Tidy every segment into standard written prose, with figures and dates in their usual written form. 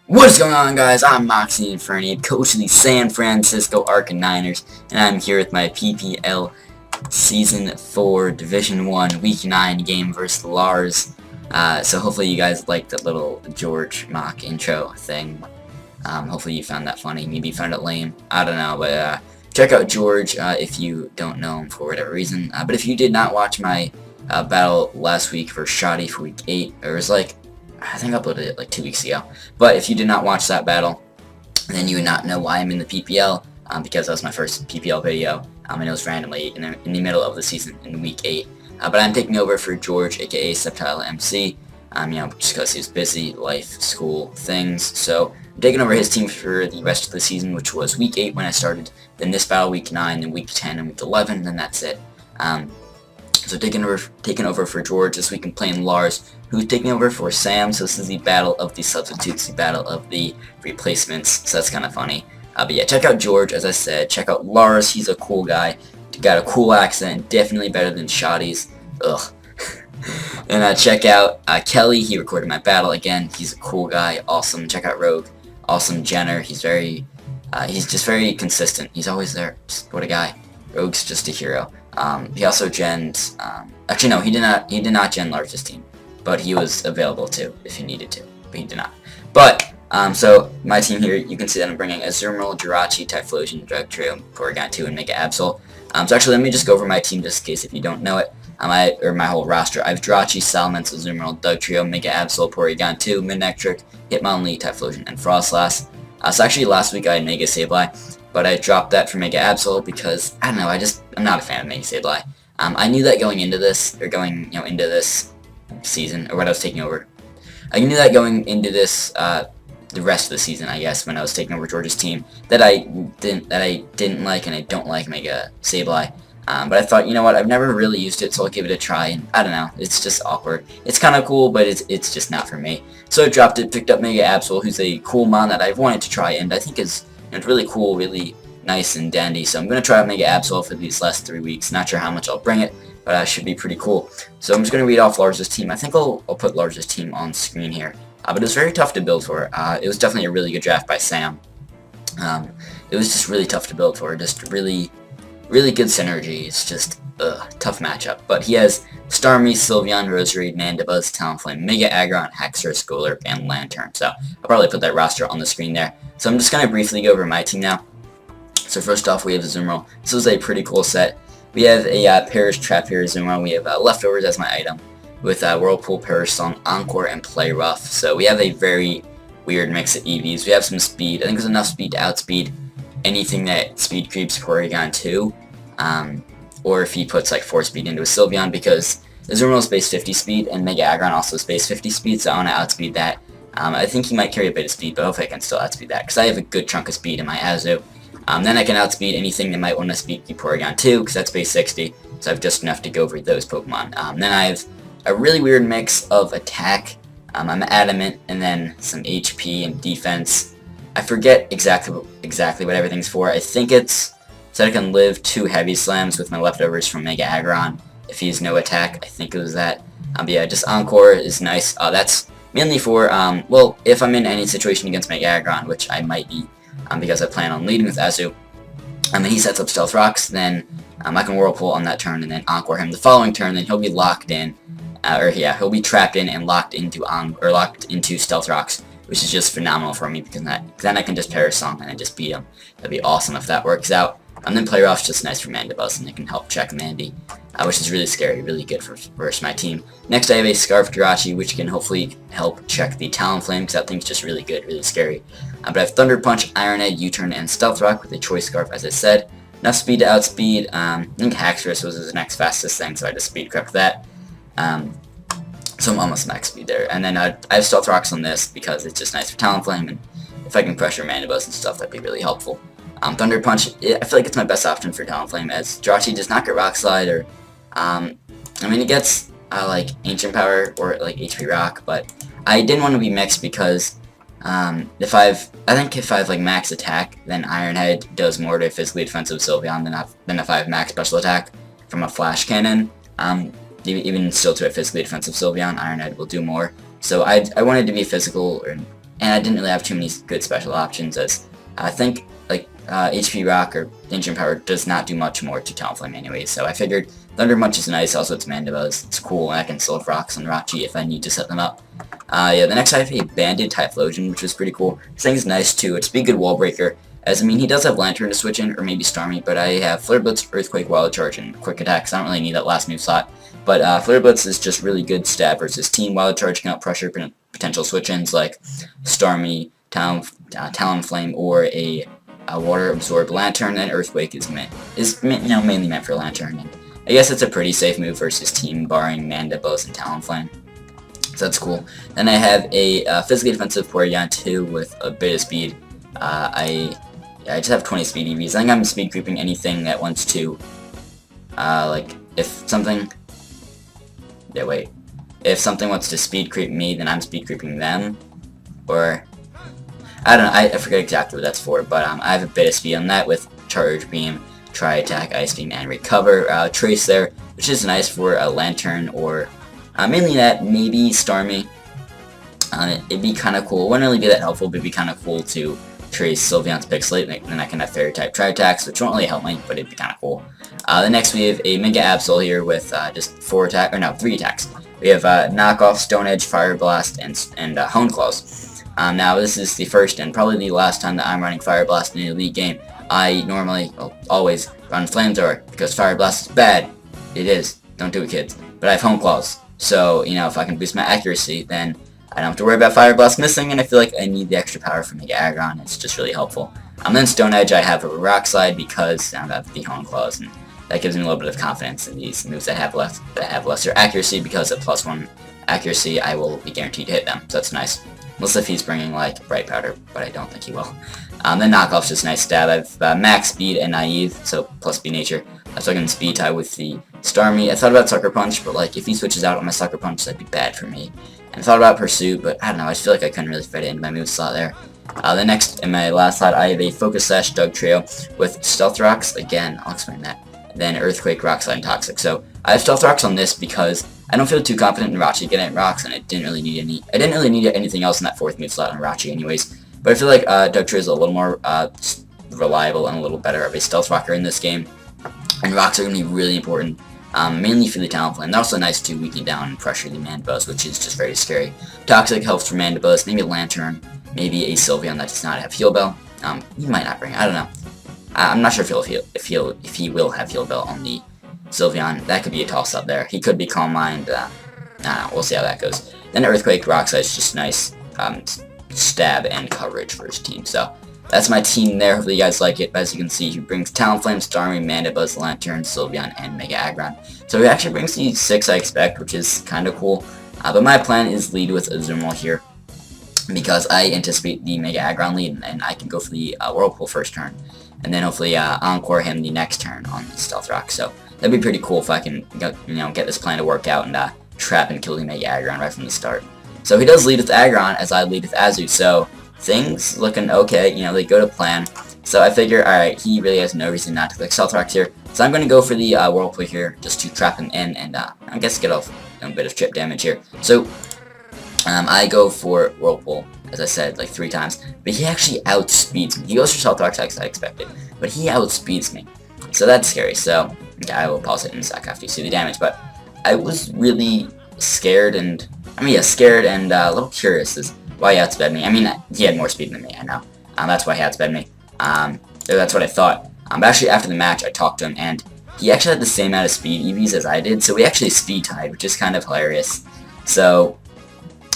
What is going on, guys? I'm Moxie Inferni, coach of the San Francisco Arcaniners, and I'm here with my PPL Season 4 Division 1 Week 9 game versus Lars. So hopefully you guys liked that little George mock intro thing. Hopefully you found that funny. Maybe you found it lame. I don't know, but check out George if you don't know him for whatever reason. But if you did not watch my battle last week for Shoddy for Week 8, it was like, I think I uploaded it like 2 weeks ago. But if you did not watch that battle, then you would not know why I'm in the PPL, because that was my first PPL video, and it was randomly in the middle of the season in Week 8. But I'm taking over for George, aka Subtile MC, just because he was busy, life, school, things. So I'm taking over his team for the rest of the season, which was Week 8 when I started, then this battle Week 9, then Week 10, and Week 11, then that's it. So taking over for George this week and playing Lars, who's taking over for Sam. So this is the battle of the substitutes, the battle of the replacements. So that's kind of funny. But yeah, check out George, as I said. Check out Lars. He's a cool guy. Got a cool accent. Definitely better than Shoddy's. Ugh. And check out Kelly. He recorded my battle again. He's a cool guy. Awesome. Check out Rogue. Awesome Jenner. He's just very consistent. He's always there. Just, what a guy. Rogue's just a hero. He also gens, actually no, he did not gen Lars' team, but he was available too, if he needed to, but he did not. But, so, my team here, you can see that I'm bringing Azumarill, Jirachi, Typhlosion, Drug Trio, Porygon 2, and Mega Absol. So actually, let me just go over my team just in case if you don't know it, or my whole roster. I have Jirachi, Salamence, Azumarill, Dugtrio, Mega Absol, Porygon 2, Midnectric, Hitmonlee, Typhlosion, and Frostlass. So actually, last week I had Mega Sableye, but I dropped that for Mega Absol because, I don't know, I'm not a fan of Mega Sableye. I knew that going into this, or going, into this season, or when I was taking over. I knew that going into this, the rest of the season, I guess, when I was taking over George's team, that I didn't like, and I don't like Mega Sableye. But I thought, you know what, I've never really used it, so I'll give it a try, and I don't know, it's just awkward. It's kind of cool, but it's just not for me. So I dropped it, picked up Mega Absol, who's a cool mon that I've wanted to try, and I think is really cool, really nice and dandy. So I'm going to try out Mega Absol for these last 3 weeks. Not sure how much I'll bring it, but it should be pretty cool. So I'm just going to read off Lars' team. I think I'll put Lars' team on screen here. But it was very tough to build for. It was definitely a really good draft by Sam. It was just really tough to build for. Just really good synergy. It's just tough matchup. But he has Starmie, Sylveon, Roserade, Mandibuzz, Talonflame, Mega Aggron, Haxorus, Scolar, and Lantern. So I'll probably put that roster on the screen there. So I'm just going to briefly go over my team now. So first off, we have Azumarill. This was a pretty cool set. We have a Perish Trap here, Azumarill. We have Leftovers as my item, with Whirlpool, Perish Song, Encore, and Play Rough. So we have a very weird mix of EVs. We have some speed. I think there's enough speed to outspeed anything that speed creeps Porygon 2. Or if he puts like 4 speed into a Sylveon, because Azumarill is base 50 speed, and Mega Aggron also is base 50 speed, so I want to outspeed that. I think he might carry a bit of speed, but hopefully I can still outspeed that, because I have a good chunk of speed in my Azu. Then I can outspeed anything that might want to speed Porygon 2, because that's base 60, so I have just enough to go over those Pokemon. Then I have a really weird mix of attack, I'm Adamant, and then some HP and defense. I forget exactly what everything's for. I think it's so I can live 2 Heavy Slams with my leftovers from Mega Aggron if he has no attack. I think it was that. But yeah, just Encore is nice. That's mainly for, well, if I'm in any situation against Mega Aggron, which I might be, because I plan on leading with Azu, and he sets up Stealth Rocks, then I can Whirlpool on that turn, and then Encore him the following turn, then he'll be locked in, he'll be trapped in and locked into Stealth Rocks, which is just phenomenal for me, because then I can just Perish Song and then just beat him. That'd be awesome if that works out. And then Play Rough's just nice for Mandibuzz, and it can help check Mandy, which is really scary, really good for versus my team. Next I have a Scarf Jirachi, which can hopefully help check the Talonflame, because that thing's just really good, really scary. But I have Thunder Punch, Iron Head, U-Turn, and Stealth Rock with a Choice Scarf, as I said. Enough speed to outspeed. I think Haxorus was his next fastest thing, so I just speed crept that. So I'm almost max speed there. And then I have Stealth Rocks on this, because it's just nice for Talonflame, and if I can pressure Mandibuzz and stuff, that'd be really helpful. Thunder Punch, I feel like it's my best option for Talonflame, as Jirachi does not get Rock Slide, or, I mean, it gets, like, Ancient Power, or, like, HP Rock, but I didn't want to be mixed, because, I think if I have, like, max attack, then Iron Head does more to physically defensive Sylveon than if I have max special attack from a Flash Cannon. Even still to a physically defensive Sylveon, Iron Head will do more. So I wanted to be physical, and I didn't really have too many good special options, as I think like HP Rock or Danger Power does not do much more to Talonflame anyways, so I figured Thunder Punch is nice, also it's Mandibuzz, it's cool, and I can still have Rocks on Rachi if I need to set them up. Yeah, the next I have a Banded Typhlosion, which is pretty cool. This thing's nice too, it's a good Wall Breaker, as I mean he does have Lantern to switch in, or maybe Starmie, but I have Flare Blitz, Earthquake, Wild Charge, and Quick Attack, so I don't really need that last move slot. But Flare Blitz is just really good stab versus team. Wild Charge can out-pressure potential switch-ins like Starmie, Talonflame, or a Water Absorb Lantern, and Earthquake is mainly meant for Lantern. And I guess it's a pretty safe move versus team, barring Mandibuzz and Talonflame. So that's cool. Then I have a physically defensive Porygon 2 with a bit of speed. I just have 20 speed EVs. I think I'm speed creeping anything that wants to, like, if something wants to speed creep me, then I'm speed creeping them, or, I don't know, I forget exactly what that's for, but I have a bit of speed on that with Charge Beam, Tri Attack, Ice Beam, and Recover. Trace there, which is nice for a Lantern, or mainly that, maybe Starmie. It'd be kind of cool. It wouldn't really be that helpful, but it'd be kind of cool to trace Sylveon's Pixelate, and then I can have Fairy type Tri Attacks, which won't really help me, but it'd be kind of cool. The next we have a Mega Absol here with just 3 attacks. We have Knockoff, Stone Edge, Fire Blast, and Hone Claws. Now this is the first and probably the last time that I'm running Fire Blast in an Elite game. I normally, always run Flamethrower, because Fire Blast is bad. It is. Don't do it, kids. But I have Hone Claws, so, you know, if I can boost my accuracy, then I don't have to worry about Fire Blast missing, and I feel like I need the extra power from Mega Aggron. It's just really helpful. Then Stone Edge, I have a Rock Slide because I have the Hone Claws, and that gives me a little bit of confidence in these moves that have lesser accuracy, because at +1 accuracy, I will be guaranteed to hit them, so that's nice. Unless if he's bringing, like, Bright Powder, but I don't think he will. Then Knockoff's just a nice stab. I have Max Speed and Naive, so plus Speed Nature. So I can Speed Tie with the Starmie. I thought about Sucker Punch, but, like, if he switches out on my Sucker Punch, that'd be bad for me. And I thought about Pursuit, but I don't know, I just feel like I couldn't really fit it into my move slot there. The next, in my last slot, I have a Focus Sash Doug Trio with Stealth Rocks. Again, I'll explain that. Then Earthquake, Rock Slide, and Toxic. So I have Stealth Rocks on this because I don't feel too confident in Rachi getting rocks, and I didn't really need anything else in that 4th move slot on Rachi anyways. But I feel like Doug Trio is a little more reliable and a little better of a Stealth Rocker in this game. And rocks are going to be really important, mainly for the Talonflame. They're also nice to weaken down and pressure the Mandibuzz, which is just very scary. Toxic helps for Mandibuzz, maybe a Lantern, maybe a Sylveon that does not have Heal Bell. He might not bring it, I don't know. I'm not sure if he will have Heal Bell on the Sylveon. That could be a toss-up there. He could be Calm Mind. I don't know, we'll see how that goes. Then Earthquake, Rock Slide is just nice stab and coverage for his team. So that's my team there. Hopefully you guys like it. As you can see, he brings Talonflame, Starmie, Mandibuzz, Lantern, Sylveon, and Mega Aggron. So he actually brings the 6 I expect, which is kind of cool. But my plan is lead with Azumarill here, because I anticipate the Mega Aggron lead, and I can go for the Whirlpool first turn, and then hopefully Encore him the next turn on the Stealth Rock. So that'd be pretty cool if I can get this plan to work out and trap and kill the Mega Aggron right from the start. So he does lead with Aggron, as I lead with Azu, so things looking okay, they go to plan. So I figure, alright, he really has no reason not to click Stealth Rocks here, so I'm going to go for the Whirlpool here, just to trap him in, and I guess get off a bit of chip damage here. So I go for Whirlpool, as I said, like 3 times, but he actually outspeeds me. He goes for Stealth Rocks as I expected, but he outspeeds me, so that's scary. So I will pause it in a sec after you see the damage, but I was really scared and, a little curious as why he outsped me. He had more speed than me, I know. That's why he outsped me. That's what I thought. But actually, after the match, I talked to him, and he actually had the same amount of speed EVs as I did, so we actually speed tied, which is kind of hilarious. So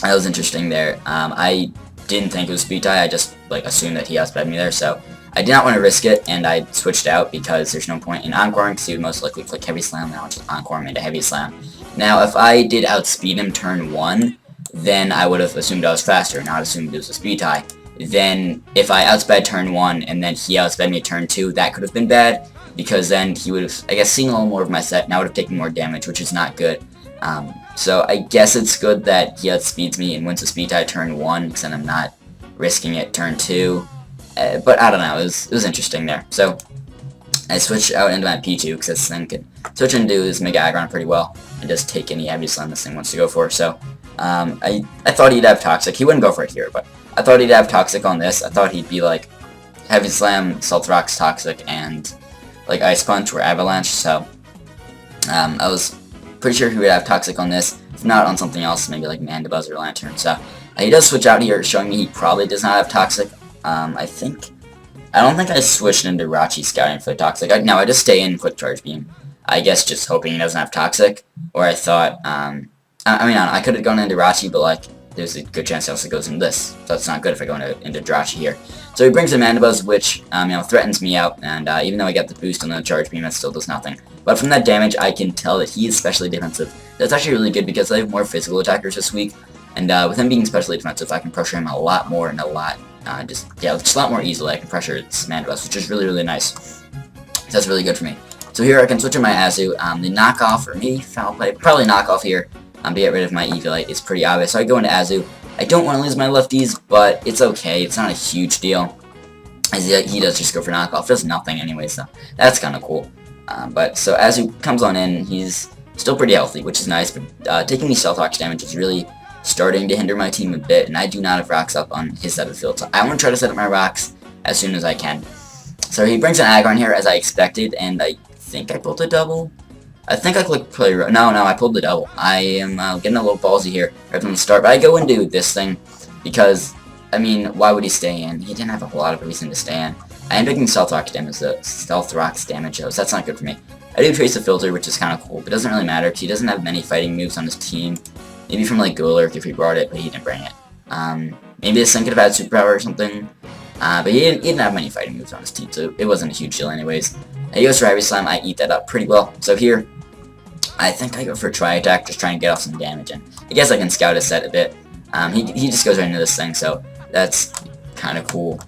that was interesting there. I didn't think it was speed tie. I just assumed that he outsped me there, so I did not want to risk it, and I switched out because there's no point in encoring, because he would most likely click Heavy Slam, and I'll just encore him into Heavy Slam. Now, if I did outspeed him turn 1, then I would have assumed I was faster, not assumed it was a speed tie. Then, if I outsped turn 1, and then he outsped me turn 2, that could have been bad, because then he would have, I guess, seen a little more of my set, and I would have taken more damage, which is not good. So I guess it's good that he outspeeds me and wins a speed tie turn 1, because then I'm not risking it turn 2. But I don't know, it was interesting there. So I switched out into my P2, because this thing can switch into his Mega Aggron pretty well, and just take any Heavy Slam this thing wants to go for. So I thought he'd have Toxic. He wouldn't go for it here, but I thought he'd have Toxic on this. I thought he'd be like Heavy Slam, Stealth Rocks, Toxic, and like Ice Punch or Avalanche. So I was pretty sure he would have Toxic on this. If not, on something else, maybe like Mandibuzz or Lantern. So he does switch out here, showing me he probably does not have Toxic. I don't think I switched into Rachi scouting for the Toxic. I just stay in Quick Charge Beam. I guess just hoping he doesn't have Toxic. Or I thought, I could have gone into Rachi, but like, there's a good chance he also goes into this. So it's not good if I go into Jirachi here. So he brings a Mandibuzz, which, threatens me out. And even though I get the boost on the Charge Beam, it still does nothing. But from that damage, I can tell that he is specially defensive. That's actually really good because I have more physical attackers this week. And with him being specially defensive, I can pressure him a lot more and just a lot more easily. I can pressure its Mandibuzz, which is really, really nice. So that's really good for me. So here I can switch in my Azu. The knockoff, or maybe Foul Play, probably knockoff here. To get rid of my Eviolite is pretty obvious. So I go into Azu. I don't want to lose my lefties, but it's okay. It's not a huge deal. As he does just go for knockoff. Does nothing anyway, so that's kind of cool. So Azu comes on in. He's still pretty healthy, which is nice. But taking these Stealth Rocks damage is really starting to hinder my team a bit, and I do not have rocks up on his side of the field. So I want to try to set up my rocks as soon as I can. So he brings an Aggron here as I expected, and I think I pulled a double. I think I clicked play. No, I pulled the double. I am getting a little ballsy here right from the start, but I go and do this thing because, why would he stay in? He didn't have a whole lot of reason to stay in. I am taking Stealth Rocks damage, though. Stealth Rocks damage, though, so that's not good for me. I do Trace the Filter, which is kind of cool, but it doesn't really matter because he doesn't have many fighting moves on his team. Maybe from like Golurk if he brought it, but he didn't bring it. Maybe this thing could have had Superpower or something. But he didn't have many fighting moves on his team, so it wasn't a huge deal anyways. He goes for Heavy Slam. I eat that up pretty well. So here, I think I go for Tri-Attack, just trying to get off some damage. And I guess I can scout his set a bit. He just goes right into this thing, so that's kind of cool.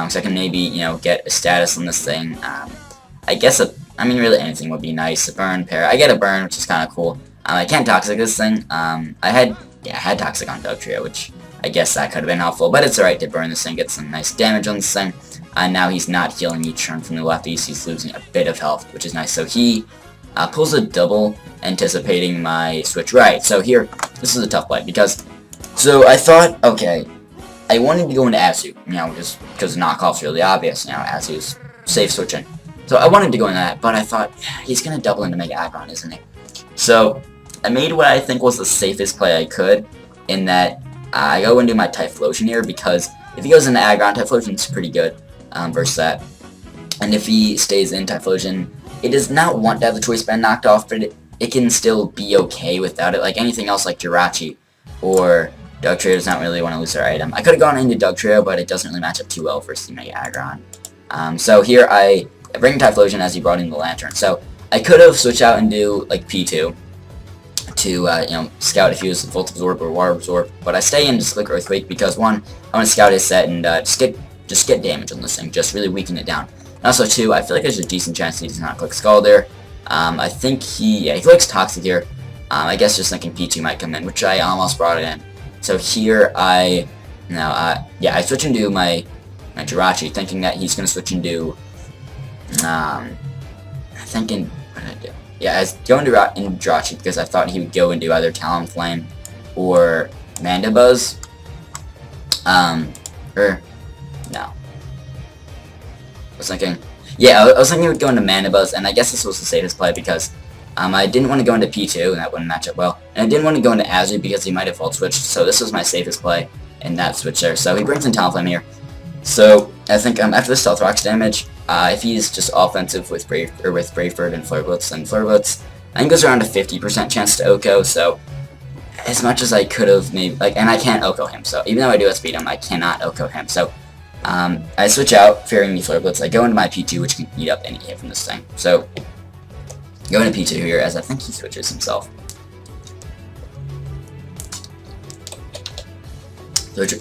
So I can maybe, get a status on this thing. I guess, really anything would be nice. A burn pair. I get a burn, which is kind of cool. I can't Toxic this thing. I had Toxic on Dugtrio, which I guess that could have been helpful, but it's alright to burn this thing, get some nice damage on this thing. Now he's not healing each turn from the lefties, he's losing a bit of health, which is nice. So he pulls a double, anticipating my switch right. So here, this is a tough play, because, so I thought, okay, I wanted to go into Azu, just because knockoff's really obvious, Azu's safe switching. So I wanted to go into that, but I thought, he's going to double into Mega Aggron, isn't he? So I made what I think was the safest play I could, in that I go into my Typhlosion here, because if he goes into Aggron, Typhlosion's pretty good versus that. And if he stays in Typhlosion, it does not want to have the Choice Band knocked off, but it can still be okay without it. Like anything else like Jirachi or Dugtrio does not really want to lose their item. I could have gone into Dugtrio, but it doesn't really match up too well versus the Mega Aggron. So here I bring Typhlosion as he brought in the Lantern. So I could have switched out and do like P2 to scout if he was Volt Absorb or Water Absorb, but I stay in just click Earthquake because one, I want to scout his set and just get damage on this thing, just really weaken it down. And also two, I feel like there's a decent chance he does not click Scald there. I think he clicks Toxic here. I guess just thinking P2 might come in, which I almost brought it in. So here I switch into my Jirachi, thinking that he's gonna switch into thinking. What did I do? Yeah, I was going to Jirachi because I thought he would go into either Talonflame or Mandibuzz. Or no. I was thinking, I was thinking he would go into Mandibuzz, and I guess this was the safest play because I didn't want to go into P2, and that wouldn't match up well. And I didn't want to go into Azu because he might have Volt Switched, so this was my safest play in that switch there. So he brings in Talonflame here. So I think after the Stealth Rocks damage, if he's just offensive with Brave Bird and Flare Blitz, then Flare Blitz, I think goes around a 50% chance to OHKO. So as much as I could have maybe and I can't OHKO him. So even though I do outspeed him, I cannot OHKO him. So I switch out, fearing the Flare Blitz. I go into my P2, which can eat up any hit from this thing. So go into P2 here, as I think he switches himself.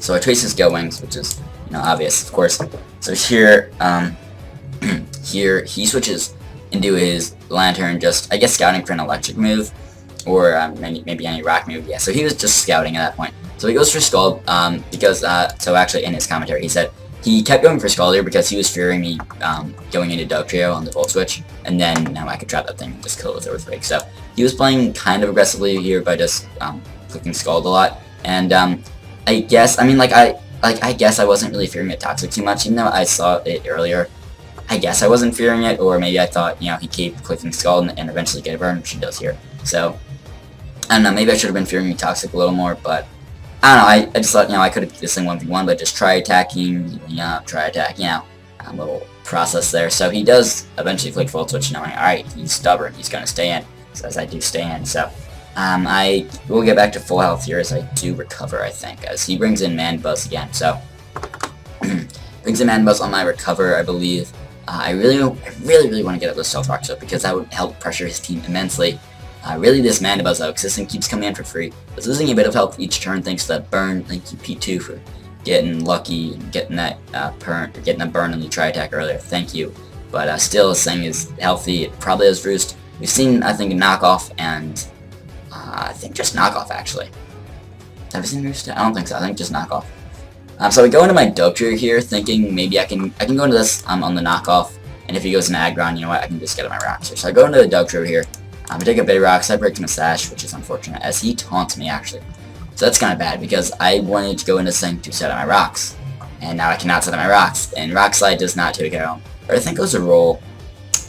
So I trace his Go Wings, which is obvious, of course. So here, here he switches into his Lantern, just I guess scouting for an electric move, or maybe any rock move. Yeah, so he was just scouting at that point. So he goes for Scald, because so actually in his commentary he said he kept going for Scald here because he was fearing me going into Dugtrio on the Volt Switch, and then I could trap that thing and just kill it with Earthquake. So he was playing kind of aggressively here by just clicking Scald a lot, and I guess, I mean, I guess I wasn't really fearing it Toxic too much, even though I saw it earlier. I guess I wasn't fearing it, or maybe I thought, you know, he'd keep clicking Scald and eventually get a burn, which he does here. So, I don't know, maybe I should have been fearing Toxic a little more, but I don't know, I just thought, you know, I could have beat this thing 1v1, but just try attacking, try attack, you know, a little process there. So he does eventually click Volt Switch, knowing, alright, he's stubborn, he's going to stay in, so as I do stay in. So I will get back to full health here as I do recover, I think, as he brings in Man Buzz again. So brings in Man Buzz on my recover, I believe. I really want to get up this Stealth Rock Soap because that would help pressure his team immensely. Really, this Man Buzz though, because this thing keeps coming in for free. It's losing a bit of health each turn thanks to that burn. Thank you, P2, for getting lucky and getting that burn in the try attack earlier. Thank you. But still, this thing is healthy. It probably has Roost. We've seen, I think, Knockoff and I think just Knockoff actually. Have we seen Roost? I don't think so. I think just Knockoff. So we go into my Dugtrio here, thinking maybe I can go into this on the Knockoff, and if he goes into Aggron, you know what, I can just get my rocks here. So I go into the Dugtrio here. I take a bit of rocks. I break my Sash, which is unfortunate, as he taunts me actually. So that's kind of bad because I wanted to go into this thing to set up my rocks, and now I cannot set up my rocks. And Rock Slide does not take it home. Or I think it was a roll. It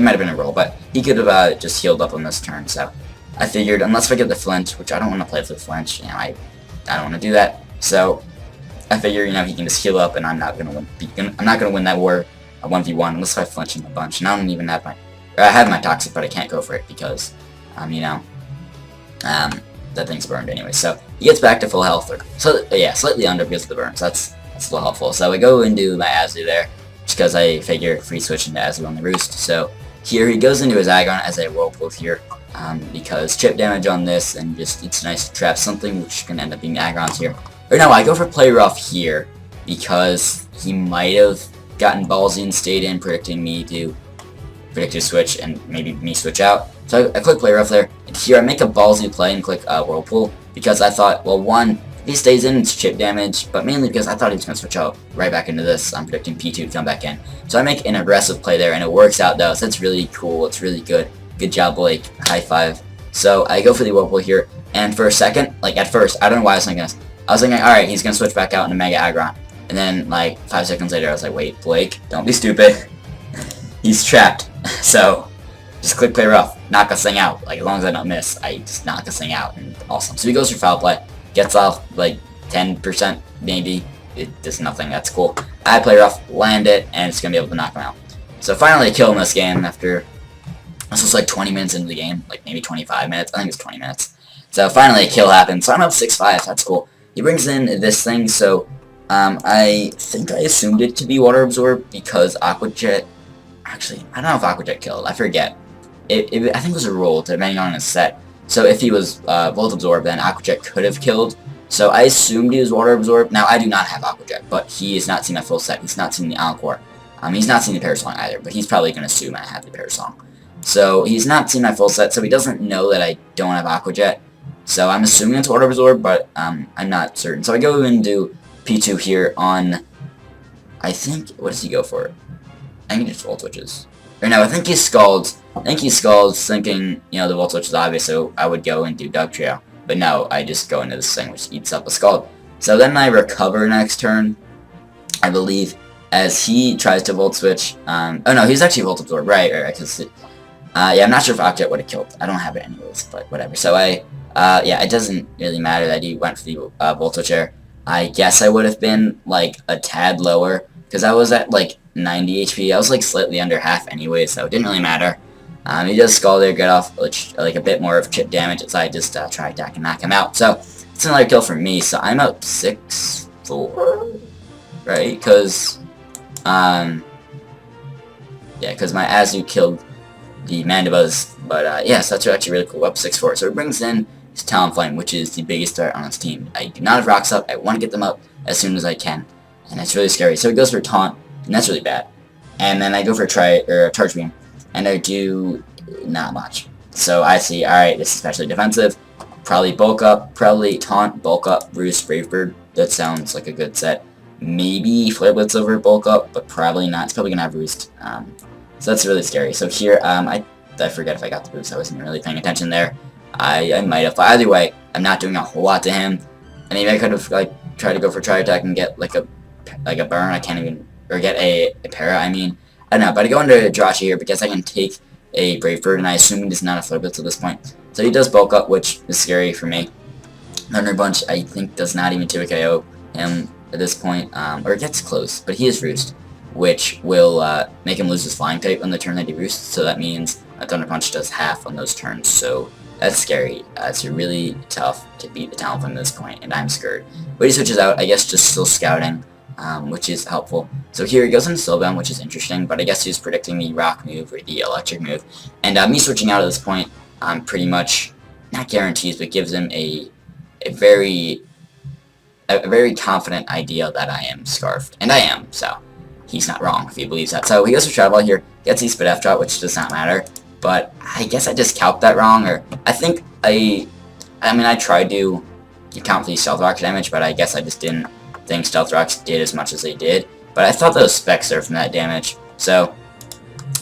might have been a roll, but he could have just healed up on this turn. So I figured, unless I get the flinch, which I don't want to play for the flinch, you know, I don't want to do that. So I figure, you know, he can just heal up, and I'm not gonna win that war 1v1 unless I flinch him a bunch. And I don't even have my, I have my Toxic, but I can't go for it because, you know, that thing's burned anyway. So he gets back to full health, so yeah, slightly under because of the burns. That's a little helpful. So we go into my Azu there, just because I figure free switch into Azu on the Roost. So here he goes into his Aggron as a Whirlpool here. Because chip damage on this, and just it's nice to trap something, which can end up being Aggrons here. Or no, I go for Play Rough here because he might have gotten ballsy and stayed in, predicting me to predictive switch and maybe me switch out. So I click Play Rough there, and here I make a ballsy play and click Whirlpool because I thought, well, one, if he stays in, it's chip damage, but mainly because I thought he was going to switch out right back into this. I'm predicting P2 to come back in. So I make an aggressive play there, and it works out though, so it's really cool, it's really good. Good job, Blake. High five. So I go for the Whirlpool here, and for a second, like at first, I don't know why I was thinking this. I was thinking, alright, he's going to switch back out into Mega Aggron. And then, like, 5 seconds later, I was like, wait, Blake, don't be stupid. He's trapped. So, just click Play Rough. Knock this thing out. Like, as long as I don't miss, I just knock this thing out. And awesome. So he goes for Foul Play. Gets off, like, 10% maybe. It does nothing. That's cool. I Play Rough, land it, and it's going to be able to knock him out. So finally a kill in this game after... This was like 20 minutes into the game, like maybe 25 minutes. I think it's 20 minutes. So finally a kill happened. So I'm up 6-5. That's cool. He brings in this thing. So I think I assumed it to be Water Absorb because Aqua Jet. Actually, I don't know if Aqua Jet killed. I forget. I think it was a roll depending on his set. So if he was Volt Absorb, then Aqua Jet could have killed. So I assumed he was Water Absorb. Now I do not have Aqua Jet, but he has not seen my full set. He's not seen the Encore. He's not seen the Parasong either, but he's probably going to assume I have the Parasong. So he's not seen my full set, so he doesn't know that I don't have Aqua Jet. So I'm assuming it's Water Absorb, but I'm not certain. So I go into P2 here on, I think, what does he go for? I think he just Volt Switches. Or no, I think he Scalds. Thinking, you know, the Volt Switch is obvious, so I would go and do Dugtrio. But no, I just go into this thing which eats up a Scald. So then I recover next turn, I believe, as he tries to Volt Switch. Oh no, he's actually Volt Absorb, right, because... yeah, I'm not sure if Aqua Jet would have killed. I don't have it anyways, but whatever. So yeah, it doesn't really matter that he went for the Volt Switch there. I guess I would have been, like, a tad lower, because I was at, like, 90 HP. I was, like, slightly under half anyway, so it didn't really matter. He does Scald there, get off, like, a bit more of chip damage, so I just try attack and knock him out. So, it's another kill for me, so I'm up 6-4, right? Because, yeah, because my Azu killed the Mandibuzz, but yes, that's actually really cool, up 6-4. So it brings in his Talonflame, which is the biggest threat on his team. I do not have rocks up, I want to get them up as soon as I can, and it's really scary. So he goes for Taunt, and that's really bad. And then I go for a Charge Beam, and I do not much. So I see, alright, this is especially defensive, probably Bulk Up, probably Taunt, Bulk Up, Roost, Brave Bird. That sounds like a good set. Maybe Flare Blitz over Bulk Up, but probably not. It's probably going to have Roost. So that's really scary. So here, I forget if I got the boost. I wasn't really paying attention there. I might have. But either way, I'm not doing a whole lot to him. And maybe I could have like tried to go for try attack and get like a burn. I can't even, or get a para. I mean, I don't know. But I go into Jirachi here because I can take a Brave Bird, and I assume he does not have Flare Blitz at this point. So he does bulk up, which is scary for me. Thunder Punch, I think, does not even 2 KO him at this point, or it gets close, but he is Roost, which will make him lose his Flying type on the turn that he Roosts, so that means Thunder Punch does half on those turns, so that's scary. It's really tough to beat the Talonflame at this point, and I'm scared. But he switches out, I guess just still scouting, which is helpful. So here he goes into Slowbound, which is interesting, but I guess he's predicting the Rock move or the Electric move, and me switching out at this point pretty much, not guarantees, but gives him a very confident idea that I am Scarfed. And I am, so he's not wrong if he believes that. So he goes for Shadow Ball here, gets the Spit F Drop, which does not matter. But I guess I just calced that wrong, or I think I mean, I tried to account for the Stealth Rock damage, but I guess I just didn't think Stealth Rocks did as much as they did. But I thought those specs there from that damage, so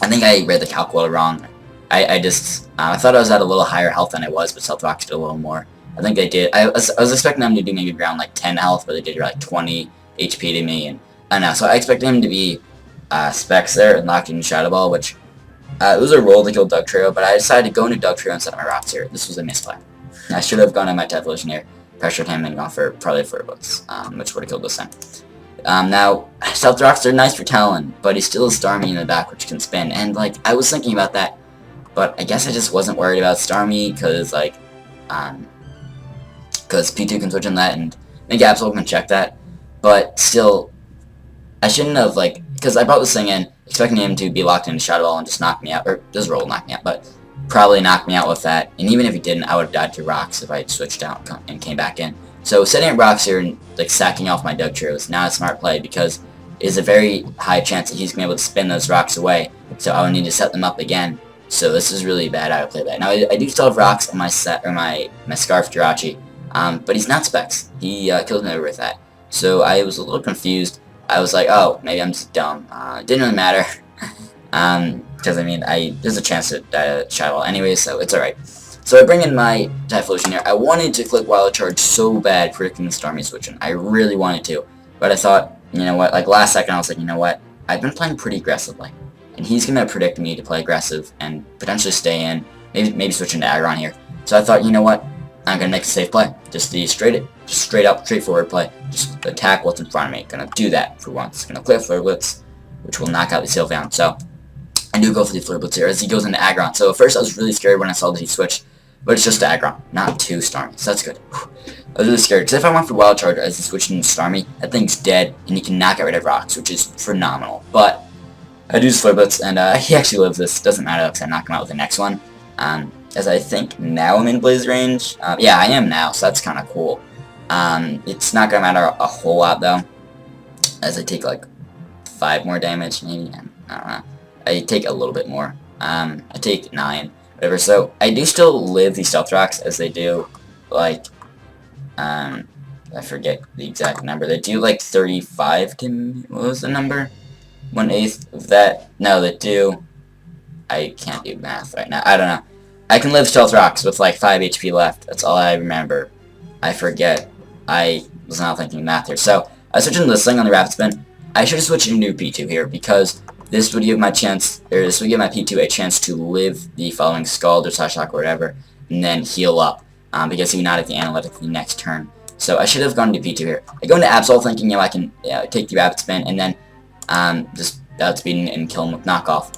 I think I read the calc a little wrong. I thought I was at a little higher health than I was, but Stealth Rocks did a little more. I think they did. I was expecting them to do maybe around like 10 health, but they did like 20 HP to me, and I don't know. So I expected him to be specs there and locked in Shadow Ball, which it was a roll to kill Dugtrio, but I decided to go into Dugtrio instead of my Rocks here. This was a misplay. I should have gone on my Typhlosion here, pressured him, and gone for probably Flare Blitz, which would have killed this time. Now, Stealth Rocks are nice for Talon, but he still has Starmie in the back, which can spin, and like I was thinking about that, but I guess I just wasn't worried about Starmie, because like, because P2 can switch on that, and I think Absol can check that, but still, I shouldn't have, like, because I brought this thing in, expecting him to be locked into Shadow Ball and just knock me out, or does roll knock me out, but probably knock me out with that, and even if he didn't, I would have died to Rocks if I had switched out and came back in. So setting up Rocks here and like sacking off my Dugtrio is not a smart play, because it is a very high chance that he's going to be able to spin those Rocks away, so I would need to set them up again. So this is really bad how to play that. Now I do still have Rocks on my set, or my Scarf Jirachi, but he's not specs. He killed me with that. So I was a little confused. I was like, oh, maybe I'm just dumb. It didn't really matter. Because I mean, there's a chance to die to Shadow Ball anyway, so it's alright. So I bring in my Typhlosion here. I wanted to click Wild Charge so bad, predicting the Starmie switch, and I really wanted to. But I thought, you know what, like last second I was like, you know what, I've been playing pretty aggressively. And he's going to predict me to play aggressive and potentially stay in, maybe switch into Aggron here. So I thought, you know what, I'm going to make a safe play. Just the straight up, straightforward play. Just attack what's in front of me. Going to do that for once. Going to clear Flare Blitz, which will knock out the Sylveon. So I do go for the Flare Blitz here as he goes into Aggron. So at first I was really scared when I saw that he switched, but it's just Aggron, not to Starmie. So that's good. I was really scared, because if I went for Wild Charge as he switched into Starmie, that thing's dead, and he can knock out rid of Rocks, which is phenomenal. But I do his Flare Blitz, and he actually lives this. Doesn't matter, because I knock him out with the next one. As I think now I'm in Blaze range. Yeah, I am now, so that's kind of cool. It's not going to matter a whole lot, though, as I take, like, 5 more damage, maybe. I don't know. I take a little bit more. I take 9, whatever. So I do still live these Stealth Rocks, as they do, like, I forget the exact number. They do, like, 35 to me. What was the number? 1/8 of that. No, they do. I can't do math right now. I don't know. I can live Stealth Rocks with like 5 HP left. That's all I remember. I forget. I was not thinking math here. So I switched into this thing on the Rapid Spin. I should have switched into P2 here, because this would give my P2 a chance to live the following Scald or Slash Shock or whatever, and then heal up, because he would not have the Analytic the next turn. So I should have gone to P2 here. I go into Absol thinking, you know, I can take the Rapid Spin and then just outspeed and kill him with knockoff.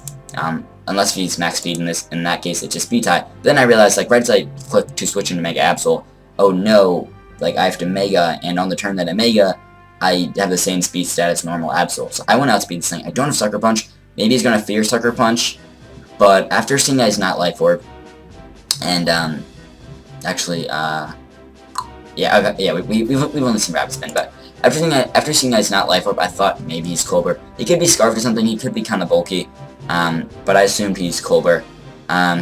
Unless he's max speed in that case, it's just speed tie. Then I realized, like, right as I click to switch into Mega Absol, oh no, like, I have to Mega, and on the turn that I Mega, I have the same speed stat as normal Absol. So I want to outspeed this thing. I don't have Sucker Punch. Maybe he's going to fear Sucker Punch, but after seeing that he's not Life Orb, and, actually, yeah, we've only seen Rapid Spin, but after seeing that he's not Life Orb, I thought maybe he's Colbur. He could be Scarfed or something, he could be kind of bulky, but I assumed he's Colbur.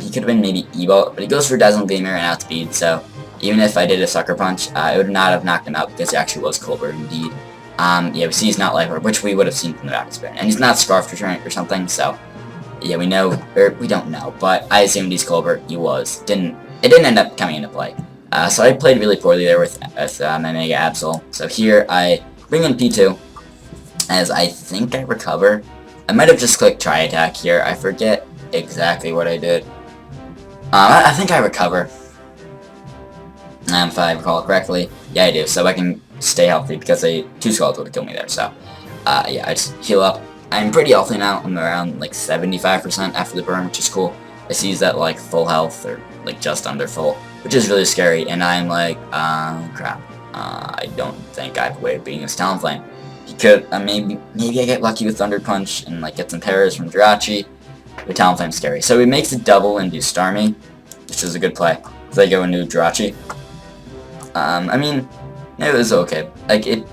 He could have been maybe Evo, but he goes for Dazzling Gleamer and outspeed, so even if I did a Sucker Punch, it would not have knocked him out, because he actually was Colbur indeed. Yeah, we see he's not Life Orb, which we would have seen from the Rapid Spin, and he's not Scarfed or something, so yeah, we know, or we don't know, but I assumed he's Colbur. He was. Didn't it didn't end up coming into play. So I played really poorly there with my Mega Absol. So here I bring in P2, as I think I recover. I might have just clicked try attack here. I forget exactly what I did. I think I recover. If I recall correctly. Yeah, I do. So I can stay healthy because 2 skulls would have killed me there. So, yeah, I just heal up. I'm pretty healthy now. I'm around like 75% after the burn, which is cool. I sees that like full health or like just under full, which is really scary. And I'm like, crap. I don't think I have a way of beating this Talonflame. He could, maybe I get lucky with Thunder Punch and like get some parries from Jirachi. But Talonflame's scary. So he makes a double into Starmie, which is a good play. So I go into Jirachi. I mean, it was okay. Like, it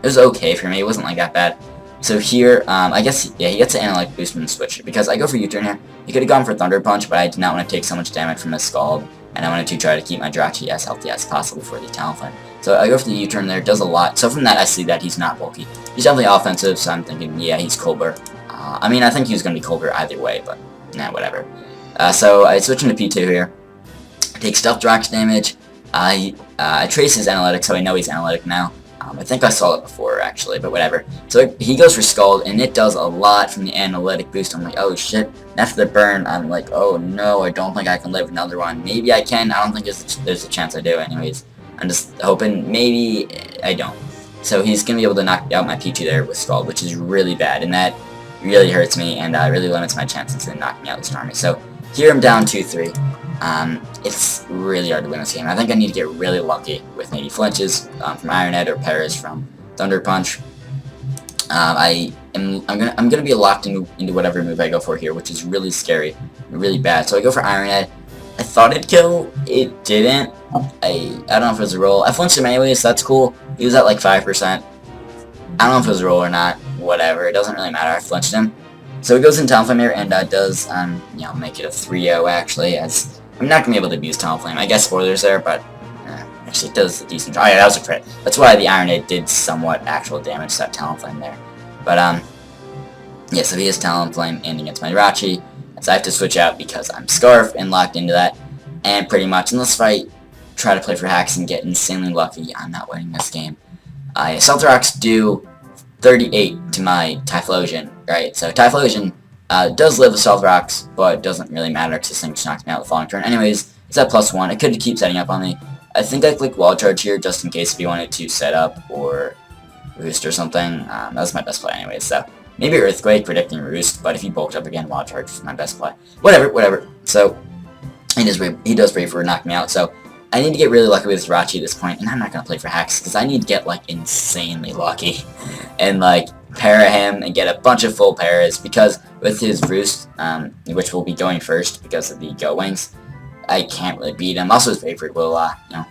was okay for me. It wasn't like that bad. So here, I guess, yeah, he gets an analytic boost from the switch. Because I go for U-turn here. He could have gone for Thunder Punch, but I did not want to take so much damage from his Scald. And I wanted to try to keep my Jirachi as healthy as possible for the Talonflame. So I go for the U-turn there. Does a lot. So from that, I see that he's not bulky. He's definitely offensive, so I'm thinking, yeah, he's Colbur. I mean, I think he was going to be Colbur either way, but, nah, whatever. So I switch into P2 here. Take Stealth Drax damage. I trace his analytics, so I know he's analytic now. I think I saw it before, actually, but whatever. So he goes for Scald, and it does a lot from the analytic boost. I'm like, oh shit. And after the burn, I'm like, oh no, I don't think I can live another one. Maybe I can. I don't think there's a chance I do anyways. I'm just hoping maybe I don't. So he's going to be able to knock out my P2 there with Scald, which is really bad, and that really hurts me, and really limits my chances in knocking out this army. So here I'm down 2-3. It's really hard to win this game. I think I need to get really lucky with maybe flinches from Iron Head or parries from Thunder Punch. I'm gonna be locked into whatever move I go for here, which is really scary, really bad. So I go for Iron Head. I thought it'd kill, it didn't. I don't know if it was a roll. I flinched him anyways, so that's cool. He was at like 5%. I don't know if it was a roll or not. Whatever, it doesn't really matter. I flinched him. So he goes in Talonflame here and does you know, make it a 3-0 actually, as I'm not gonna be able to abuse Talonflame. I guess spoilers there, but actually it does a decent job. Oh yeah, that was a crit. That's why the Iron Head did somewhat actual damage to that Talonflame there. But yeah, so he has Talonflame in against my Jirachi, so I have to switch out because I'm Scarf and locked into that. And pretty much, unless I try to play for hacks and get insanely lucky, I'm not winning this game. Stealth do 38 to my Typhlosion, right? So Typhlosion does live with Stealth Rocks, but doesn't really matter because this thing just knocks me out the following turn. Anyways, it's at +1. It could keep setting up on me. I think I clicked Wall Charge here just in case if you wanted to set up or Roost or something. That was my best play anyways, so maybe Earthquake predicting Roost, but if he bulked up again, Wall Charge is my best play. Whatever. So he does brave for knock me out, so I need to get really lucky with Jirachi at this point, and I'm not going to play for hacks, because I need to get, like, insanely lucky, and, like, para him and get a bunch of full paras, because with his Roost, which will be going first because of the Go Wings, I can't really beat him. Also, his favorite will, you know,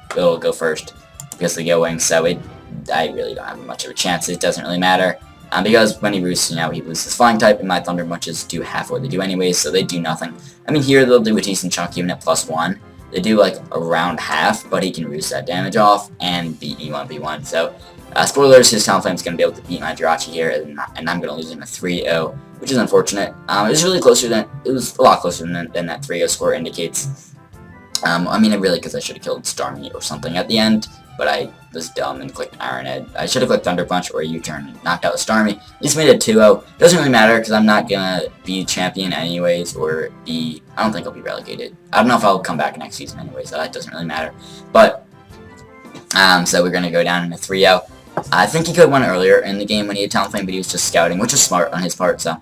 go first because of the Go Wings, so I really don't have much of a chance. It doesn't really matter, because when he Roosts, you know, he loses Flying type, and my Thunder Punches do half what they do anyways, so they do nothing. I mean, here they'll do a decent chunk even at +1. They do like around half, but he can Roost that damage off and beat me 1v1. So, spoilers, his Talonflame's going to be able to beat my Jirachi here, and I'm going to lose him a 3-0, which is unfortunate. It was really it was a lot closer than that 3-0 score indicates. I mean, really, because I should have killed Starmie or something at the end, but I was dumb and clicked Iron Head. I should have clicked Thunder Punch or U-turn and knocked out Starmie. At least made it 2-0. Doesn't really matter because I'm not going to be champion anyways, or I don't think I'll be relegated. I don't know if I'll come back next season anyways, so that doesn't really matter. But, so we're going to go down in a 3-0. I think he could have won earlier in the game when he had Talonflame, but he was just scouting, which is smart on his part, so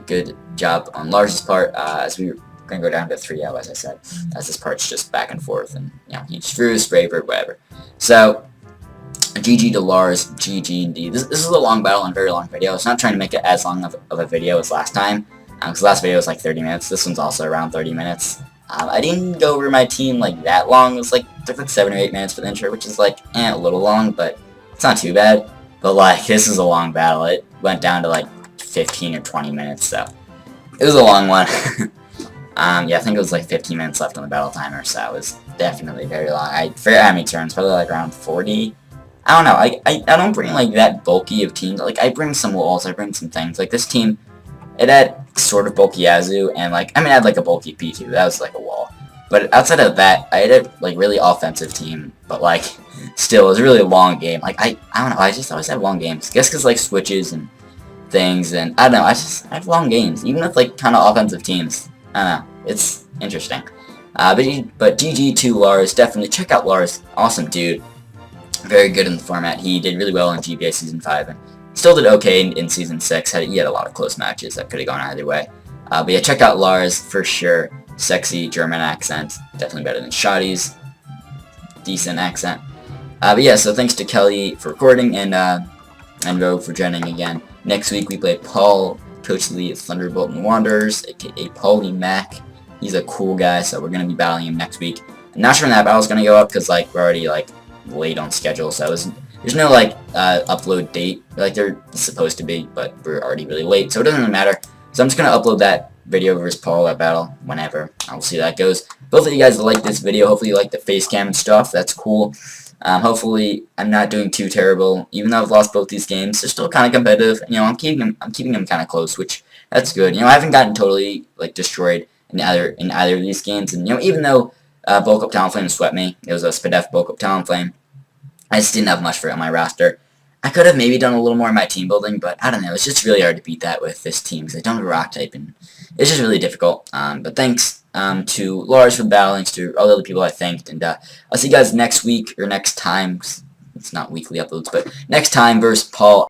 good job on Lars' part, as we were going to go down to 3-0, as I said, as this part's just back and forth, and, you know, he just drew, Spraver, whatever. So, GG to Lars, GG indeed. This is a long battle and a very long video. It's not trying to make it as long of a video as last time, because last video was like 30 minutes. This one's also around 30 minutes. I didn't go over my team like that long. It was like, took like 7 or 8 minutes for the intro, which is like, a little long, but it's not too bad. But like, this is a long battle. It went down to like 15 or 20 minutes, so it was a long one. Yeah, I think it was like 15 minutes left on the battle timer, so it was definitely very long. I forget how many turns, probably like around 40. I don't know, I don't bring like that bulky of teams. Like, I bring some walls, I bring some things. Like, this team, it had sort of bulky Yazoo, and like, I mean, I had like a bulky P2, that was like a wall. But outside of that, I had a like really offensive team, but like still it was a really long game. Like I don't know, I just always have long games. I guess because like switches and things, and I don't know, I have long games, even with like kind of offensive teams. I don't know, it's interesting. But GG to Lars, definitely check out Lars, awesome dude, very good in the format. He did really well in GBA Season 5, and still did okay in Season 6. He had a lot of close matches that could have gone either way. But yeah, check out Lars for sure. Sexy German accent, definitely better than Shoddy's decent accent. But yeah, so thanks to Kelly for recording, and Rogue for joining again. Next week we play Paul, Coach Lee of Thunderbolt and Wanderers, aka Paulie Mac. He's a cool guy, so we're gonna be battling him next week. I'm not sure when that battle's gonna go up because like we're already like late on schedule, so there's no like upload date like they're supposed to be, but we're already really late, so it doesn't really matter. So I'm just gonna upload that video versus Paul, that battle, whenever. I'll see how that goes. Hopefully you guys like this video. Hopefully you like the face cam and stuff. That's cool. Hopefully I'm not doing too terrible. Even though I've lost both these games, they're still kind of competitive. You know, I'm keeping them kind of close, which that's good. You know, I haven't gotten totally like destroyed in either of these games. And you know, even though Bulk Up Talonflame swept me, it was a Spadef Bulk Up Talonflame, I just didn't have much for it on my roster. I could have maybe done a little more in my team building, but I don't know. It's just really hard to beat that with this team because I don't have a rock type, and it's just really difficult. But thanks to Lars for battling, to all the other people I thanked, and I'll see you guys next week, or next time. It's not weekly uploads, but next time versus Paul.